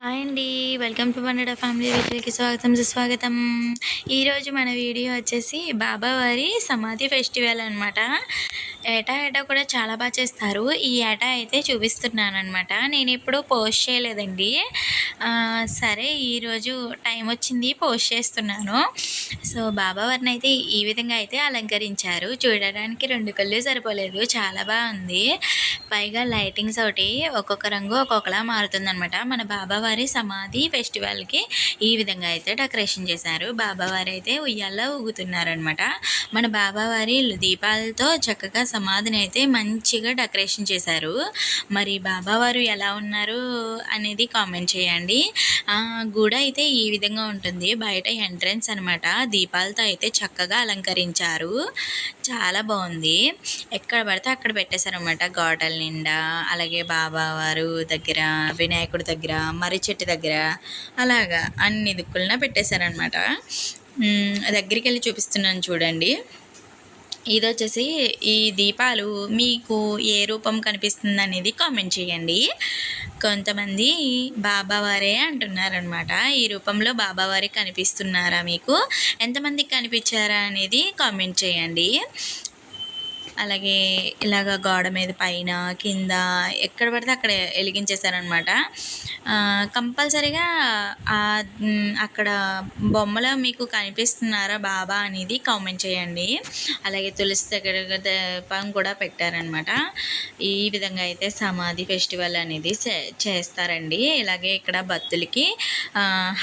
Hi అండి. Welcome to వన్నడ family రుచులకి స్వాగతం సుస్వాగతం. ఈరోజు మన వీడియో వచ్చేసి బాబావారి సమాధి ఫెస్టివల్ అనమాట. ఏటా కూడా చాలా బాగా చేస్తారు. ఈ ఏటా అయితే చూపిస్తున్నానమాట. నేను ఎప్పుడూ పోస్ట్ చేయలేదండి. సరే ఈరోజు టైం వచ్చింది పోస్ట్ చేస్తున్నాను. సో బాబావారిని అయితే ఈ విధంగా అయితే అలంకరించారు. చూడడానికి 2 కళ్ళు సరిపోలేదు, చాలా బాగుంది. పైగా లైటింగ్స్ ఒకటి ఒక్కొక్క రంగు ఒక్కొక్కలా మారుతుందనమాట. మన బాబావారి సమాధి ఫెస్టివల్కి ఈ విధంగా అయితే డెకరేషన్ చేశారు. బాబావారి అయితే ఉయ్యాల్లో ఊగుతున్నారనమాట. మన బాబావారి దీపాలతో చక్కగా సమాధిని అయితే మంచిగా డెకరేషన్ చేశారు. మరి బాబావారు ఎలా ఉన్నారు అనేది కామెంట్ చేయండి. గుడి అయితే ఈ విధంగా ఉంటుంది. బయట ఎంట్రన్స్ అనమాట. దీపాలతో అయితే చక్కగా అలంకరించారు. చాలా బాగుంది. ఎక్కడ పడితే అక్కడ పెట్టేశారనమాట. గాటల నిండా, అలాగే బాబావారు దగ్గర, వినాయకుడి దగ్గర, మర్రి చెట్టు దగ్గర, అలాగా అన్ని దిక్కులన పెట్టేశారనమాట. దగ్గరికి వెళ్ళి చూపిస్తున్నాను చూడండి. ఇది వచ్చేసి ఈ దీపాలు మీకు ఏ రూపం కనిపిస్తుంది అనేది కామెంట్ చేయండి. కొంతమంది బాబావారే అంటున్నారనమాట. ఈ రూపంలో బాబావారే కనిపిస్తున్నారా, మీకు ఎంతమందికి కనిపించారా అనేది కామెంట్ చేయండి. అలాగే ఇలాగ గోడ మీద పైన కింద ఎక్కడ పడితే అక్కడ వెలిగించేశారనమాట. కంపల్సరీగా అక్కడ బొమ్మలో మీకు కనిపిస్తున్నారా బాబా అనేది కామెంట్ చేయండి. అలాగే తులసి దగ్గర దీపం కూడా పెట్టారనమాట. ఈ విధంగా అయితే సమాధి ఫెస్టివల్ అనేది చేస్తారండి. ఇలాగే ఇక్కడ భక్తులకి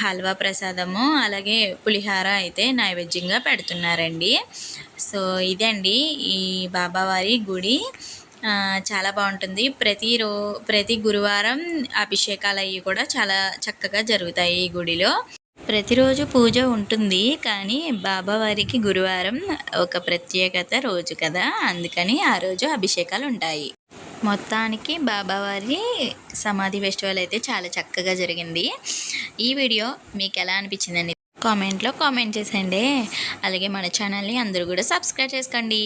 హల్వా ప్రసాదము, అలాగే పులిహార అయితే నైవేద్యంగా పెడుతున్నారండి. సో ఇదండి ఈ బాబావారి గుడి. చాలా బాగుంటుంది. ప్రతి గురువారం అభిషేకాలు అవి కూడా చాలా చక్కగా జరుగుతాయి ఈ గుడిలో. ప్రతిరోజు పూజ ఉంటుంది, కానీ బాబావారికి గురువారం ఒక ప్రత్యేకత రోజు కదా, అందుకని ఆ రోజు అభిషేకాలు ఉంటాయి. మొత్తానికి బాబావారి సమాధి ఫెస్టివల్ అయితే చాలా చక్కగా జరిగింది. ఈ వీడియో మీకు ఎలా అనిపించిందండి కామెంట్లో కామెంట్ చేసేయండి. అలాగే మన ఛానల్ని అందరూ కూడా సబ్స్క్రైబ్ చేసుకోండి.